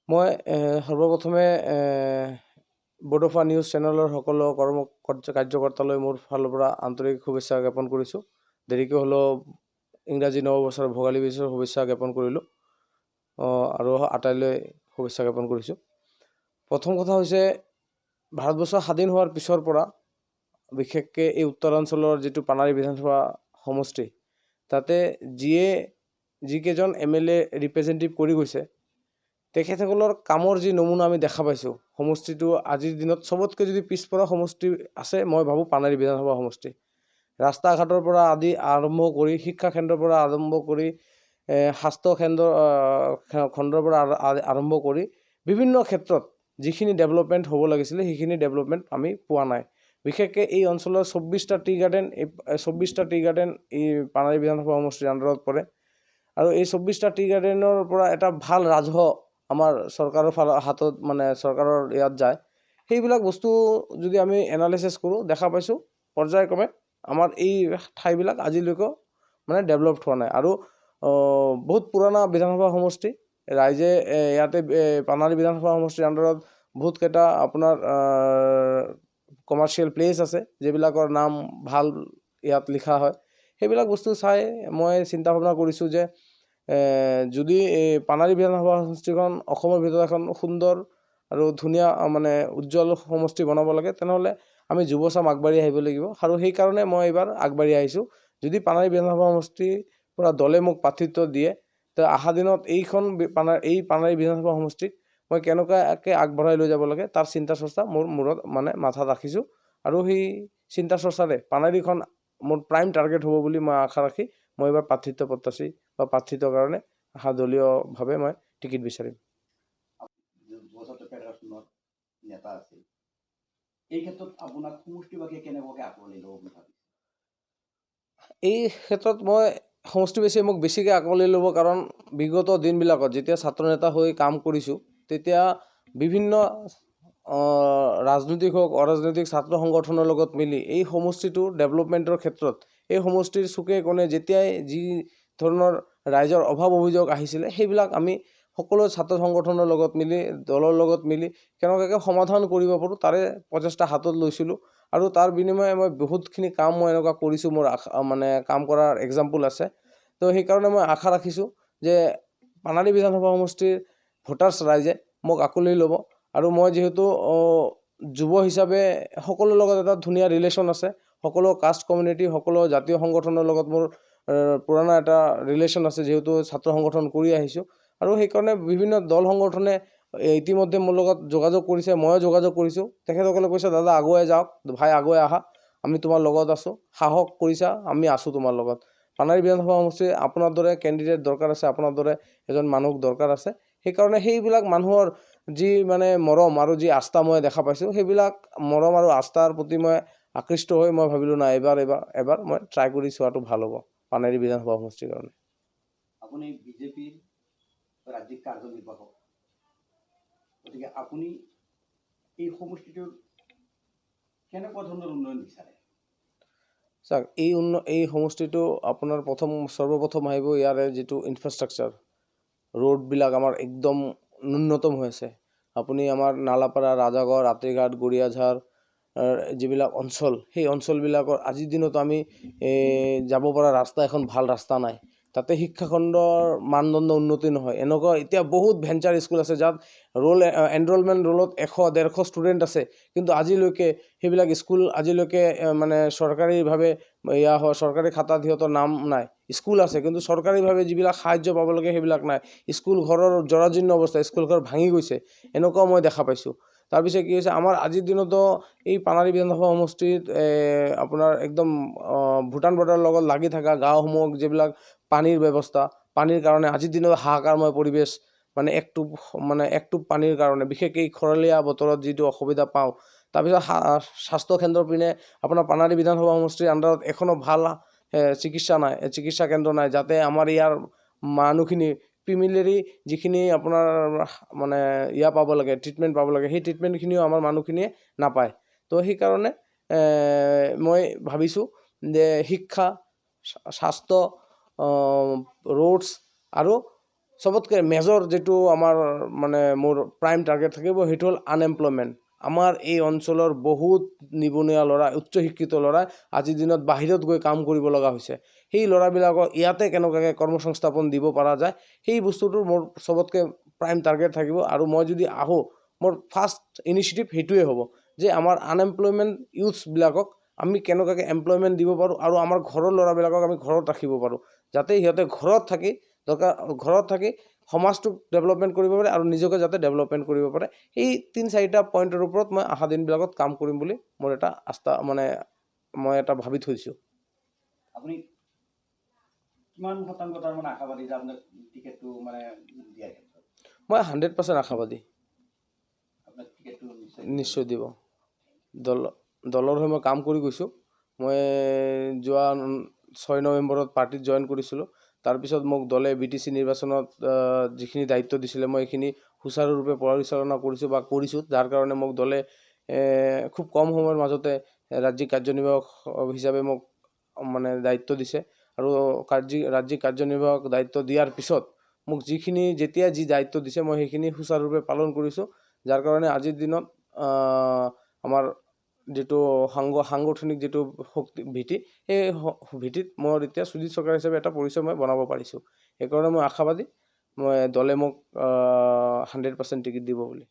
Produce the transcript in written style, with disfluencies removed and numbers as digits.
মই সৰ্বপ্ৰথমে বডোফা নিউজ চেনেলৰ সকলো কাৰ্যকৰ্তালৈ মোৰ ফালৰ পৰা আন্তৰিক শুভেচ্ছা জ্ঞাপন কৰিছোঁ। দেৰিকৈ হ'লেও ইংৰাজী নৱবৰ্ষৰ ভোগালী বিহুৰ শুভেচ্ছা জ্ঞাপন কৰিলোঁ আৰু আটাইলৈ শুভেচ্ছা জ্ঞাপন কৰিছোঁ। প্ৰথম কথা হৈছে ভাৰতবৰ্ষ স্বাধীন হোৱাৰ পিছৰ পৰা বিশেষকৈ এই উত্তৰাঞ্চলৰ যিটো পানাৰী বিধানসভা সমষ্টি, তাতে যিকেইজন MLA ৰিপ্ৰেজেণ্টেটিভ কৰি গৈছে, তেখেতসকলৰ কামৰ যি নমুনা আমি দেখা পাইছোঁ, সমষ্টিটো আজিৰ দিনত চবতকৈ যদি পিছপৰা সমষ্টি আছে, মই ভাবোঁ পানাৰী বিধানসভা সমষ্টি। ৰাস্তা ঘাটৰ পৰা আৰম্ভ কৰি শিক্ষা কেন্দ্ৰৰ পৰা আৰম্ভ কৰি স্বাস্থ্য খণ্ডৰ পৰা আৰম্ভ কৰি বিভিন্ন ক্ষেত্ৰত যিখিনি ডেভেলপমেণ্ট হ'ব লাগিছিলে সেইখিনি ডেভেলপমেণ্ট আমি পোৱা নাই। বিশেষকৈ এই অঞ্চলৰ 24টা টি গাৰ্ডেন এই পানাৰী বিধানসভা সমষ্টিৰ আণ্ডাৰত পৰে আৰু এই 24টা টি গাৰ্ডেনৰ পৰা এটা ভাল ৰাজহ আমাৰ চৰকাৰৰ হাতত চৰকাৰৰ ইয়াত যায়। সেইবিলাক বস্তু যদি আমি এনালাইচিছ কৰোঁ, দেখা পাইছোঁ পৰ্যায়ক্ৰমে আমাৰ এই ঠাইবিলাক আজিলৈকে ডেভেলপড হোৱা নাই। আৰু বহুত পুৰণা বিধানসভা সমষ্টি, ৰাইজে ইয়াতে পানাৰী বিধানসভা সমষ্টিৰ আণ্ডাৰত বহুতকেইটা আপোনাৰ কমাৰ্চিয়েল প্লেচ আছে, যিবিলাকৰ নাম ভাল ইয়াত লিখা হয়। সেইবিলাক বস্তু চাই মই চিন্তা ভাৱনা কৰিছোঁ যে যদি এই পানাৰী বিধানসভা সমষ্টিখন অসমৰ ভিতৰত এখন সুন্দৰ আৰু ধুনীয়া উজ্জ্বল সমষ্টি বনাব লাগে, তেনেহ'লে আমি যুৱচাম আগবাঢ়ি আহিব লাগিব। আৰু সেইকাৰণে মই এইবাৰ আগবাঢ়ি আহিছোঁ। যদি পানাৰী বিধানসভা সমষ্টিৰ পৰা দলে মোক প্ৰাৰ্থিত্ব দিয়ে, তো অহা দিনত এই পানাৰী বিধানসভা সমষ্টিক মই কেনেকুৱাকৈ আগবঢ়াই লৈ যাব লাগে তাৰ চিন্তা চৰ্চা মোৰ মূৰত মাথাত ৰাখিছোঁ। আৰু সেই চিন্তা চৰ্চাৰে পানাৰীখন মোৰ প্ৰাইম টাৰ্গেট হ'ব বুলি মই আশা ৰাখি মই এইবাৰ প্ৰাৰ্থিত্বৰ কাৰণে দলীয়ভাৱে মই টিকেট বিচাৰিম। নেতা আছিল, এই ক্ষেত্ৰত আপোনাক সমষ্টিবাসীয়ে কেনেকুৱাকৈ আঁকোৱালি ল'ব বুলি ভাবিছে? এই ক্ষেত্ৰত মই সমষ্টিবাসীয়ে মোক বেছিকৈ আঁকোৱালি ল'ব, কাৰণ বিগত দিনবিলাকত যেতিয়া ছাত্ৰ নেতা হৈ কাম কৰিছোঁ, তেতিয়া বিভিন্ন ৰাজনৈতিক হওক অৰাজনৈতিক ছাত্ৰ সংগঠনৰ লগত মিলি এই সমষ্টিটোৰ ডেভেলপমেণ্টৰ ক্ষেত্ৰত এই সমষ্টিৰ চুকে কোণে যেতিয়াই যি ধৰণৰ ৰাইজৰ অভাৱ অভিযোগ আহিছিলে, সেইবিলাক আমি সকলো ছাত্ৰ সংগঠনৰ লগত মিলি দলৰ লগত মিলি কেনেকুৱাকৈ সমাধান কৰিব পাৰোঁ তাৰে প্ৰচেষ্টা হাতত লৈছিলোঁ। আৰু তাৰ বিনিময়ে মই বহুতখিনি কাম এনেকুৱা কৰিছোঁ, মোৰ কাম কৰাৰ এক্সাম্পল আছে। তো সেইকাৰণে মই আশা ৰাখিছোঁ যে পানাৰী বিধানসভা সমষ্টিৰ ভোটাৰ্ছ ৰাইজে মোক আঁকোৱালি ল'ব। আৰু মই যিহেতু যুৱ হিচাপে সকলোৰ লগত এটা ধুনীয়া ৰিলেশ্যন আছে, সকলো কাষ্ট কমিউনিটি সকলো জাতীয় সংগঠনৰ লগত মোৰ পুৰণা এটা ৰিলেশ্যন আছে, যিহেতু ছাত্ৰ সংগঠন কৰি আহিছোঁ। আৰু সেইকাৰণে বিভিন্ন দল সংগঠনে ইতিমধ্যে মোৰ লগত যোগাযোগ কৰিছে, ময়ো যোগাযোগ কৰিছোঁ। তেখেতসকলে কৈছে, দাদা আগুৱাই যাওক, ভাই আগুৱাই আহা, আমি তোমাৰ লগত আছোঁ, সাহস কৰিছা, আমি আছোঁ তোমাৰ লগত। পানাৰী বিধানসভা সমষ্টিৰ আপোনাৰ দৰে কেণ্ডিডেট দৰকাৰ আছে, আপোনাৰ দৰে এজন মানুহ দৰকাৰ আছে। সেইকাৰণে সেইবিলাক মানুহৰ যি মৰম আৰু যি আস্থা মই দেখা পাইছোঁ, সেইবিলাক মৰম আৰু আস্থাৰ প্ৰতি মই আকৃষ্ট হৈ মই ভাবিলোঁ নাই, এবাৰ মই ট্ৰাই কৰি চোৱাটো ভাল হ'ব পানাৰী বিধানসভা সমষ্টিৰ কাৰণে। আপুনি বিজেপিৰ ৰাজ্যিক কাৰ্যনিৰ্বাহক, গতিকে আপুনি এই সমষ্টিটোৰ কেনেকুৱা ধৰণৰ উন্নয়ন বিচাৰে? চাওক, এই সমষ্টিটো আপোনাৰ সৰ্বপ্ৰথম আহিব ইয়াৰে যিটো ইনফ্ৰাষ্ট্ৰাকচাৰ, ৰোডবিলাক আমাৰ একদম ন্যূনতম হৈ আছে। আপুনি আমাৰ নালাপাৰা, ৰাজাগড়, আতিঘাট, গড়িয়াঝাৰ যিবিলাক অঞ্চল, সেই অঞ্চলবিলাকৰ আজিৰ দিনত আমি যাব পৰা ৰাস্তা এখন ভাল ৰাস্তা নাই। তাতে শিক্ষাখণ্ডৰ মানদণ্ড উন্নতি নহয়। এনেকুৱা এতিয়া বহুত ভেঞ্চাৰ স্কুল আছে, যাত এনৰলমেণ্ট ৰোলত 100-150 ষ্টুডেণ্ট আছে, কিন্তু আজিলৈকে সেইবিলাক স্কুল চৰকাৰীভাৱে চৰকাৰী খাতাত সিহঁতৰ নাম নাই। স্কুল আছে, কিন্তু চৰকাৰীভাৱে যিবিলাক সাহাৰ্য পাব লাগে সেইবিলাক নাই। স্কুল ঘৰৰ জৰাজীৰ্ণ অৱস্থা, স্কুল ঘৰ ভাঙি গৈছে, এনেকুৱাও মই দেখা পাইছোঁ। তাৰপিছত কি হৈছে, আমাৰ আজিৰ দিনতো এই পানাৰী বিধানসভা সমষ্টিত আপোনাৰ একদম ভূটান বৰ্ডাৰৰ লগত লাগি থকা গাঁওসমূহ যিবিলাক পানীৰ ব্যৱস্থা, পানীৰ কাৰণে আজিৰ দিনত হাহাকাৰময় পৰিৱেশ, একটুপ পানীৰ কাৰণে, বিশেষকৈ খৰালীয়া বতৰত যিটো অসুবিধা পাওঁ। তাৰপিছত স্বাস্থ্য কেন্দ্ৰৰ পিনে আপোনাৰ পানাৰী বিধানসভা সমষ্টিৰ আণ্ডাৰত এখনো ভাল চিকিৎসা কেন্দ্ৰ নাই, যাতে আমাৰ ইয়াৰ মানুহখিনি প্ৰিমিনাৰী যিখিনি আপোনাৰ পাব লাগে, ট্ৰিটমেণ্ট পাব লাগে, সেই ট্ৰিটমেণ্টখিনিও আমাৰ মানুহখিনিয়ে নাপায়। তো সেইকাৰণে মই ভাবিছোঁ যে শিক্ষা, স্বাস্থ্য, ৰোডছ আৰু চবতকৈ মেজৰ যিটো আমাৰ মানে মোৰ প্ৰাইম টাৰ্গেট থাকিব সেইটো হ'ল আনএমপ্লয়মেণ্ট। আমাৰ এই অঞ্চলৰ বহুত নিবনুৱা ল'ৰা, উচ্চ শিক্ষিত ল'ৰাই আজিৰ দিনত বাহিৰত গৈ কাম কৰিব লগা হৈছে। সেই ল'ৰাবিলাকক ইয়াতে কেনেকুৱাকৈ কৰ্মসংস্থাপন দিব পৰা যায়, সেই বস্তুটোৰ মোৰ চবতকৈ প্ৰাইম টাৰ্গেট থাকিব। আৰু মই যদি আহোঁ, মোৰ ফাৰ্ষ্ট ইনিচিয়েটিভ সেইটোৱে হ'ব যে আমাৰ আনএমপ্লয়মেণ্ট ইউথছবিলাকক আমি কেনেকুৱাকৈ এমপ্লয়মেণ্ট দিব পাৰোঁ আৰু আমাৰ ঘৰৰ ল'ৰাবিলাকক আমি ঘৰত ৰাখিব পাৰোঁ, যাতে সিহঁতে ঘৰত থাকি সমাজটোক ডেভেলপমেণ্ট কৰিব পাৰে আৰু নিজকে যাতে ডেভেলপমেণ্ট কৰিব পাৰে। এই 3-4টা পইণ্টৰ ওপৰত মই অহা দিনবিলাকত কাম কৰিম বুলি মোৰ এটা আস্থা, মানে মই এটা ভাবি থৈছোঁ। আপুনি কিমান শতাংশ তাৰমানে আশাবাদী যে আপোনাক টিকেটটো মানে দিয়াৰ ক্ষেত্ৰত? মই 100% আশাবাদী, আপোনাক টিকেটটো নিশ্চয় দিব। দলৰ হৈ মই কাম কৰি গৈছোঁ। মই যোৱা 6 নৱেম্বৰত পাৰ্টিত জইন কৰিছিলোঁ। তাৰপিছত মোক দলে BTC নিৰ্বাচনত যিখিনি দায়িত্ব দিছিলে মই এইখিনি সুচাৰুৰূপে পৰিচালনা কৰিছোঁ, যাৰ কাৰণে মোক দলে খুব কম সময়ৰ মাজতে ৰাজ্যিক কাৰ্যনিৰ্বাহক হিচাপে মোক মানে দায়িত্ব দিছে। আৰু ৰাজ্যিক কাৰ্যনিৰ্বাহক দায়িত্ব দিয়াৰ পিছত মোক যেতিয়া যি দায়িত্ব দিছে মই সেইখিনি সুচাৰুৰূপে পালন কৰিছোঁ, যাৰ কাৰণে আজিৰ দিনত আমাৰ যিটো সাংগঠনিক যিটো ভেটি, সেই ভেটিত মই এতিয়া সুজিত চৰকাৰ হিচাপে এটা পৰিচয় মই বনাব পাৰিছোঁ। সেইকাৰণে মই আশাবাদী, দলে মোক 100% টিকেট দিব বুলি।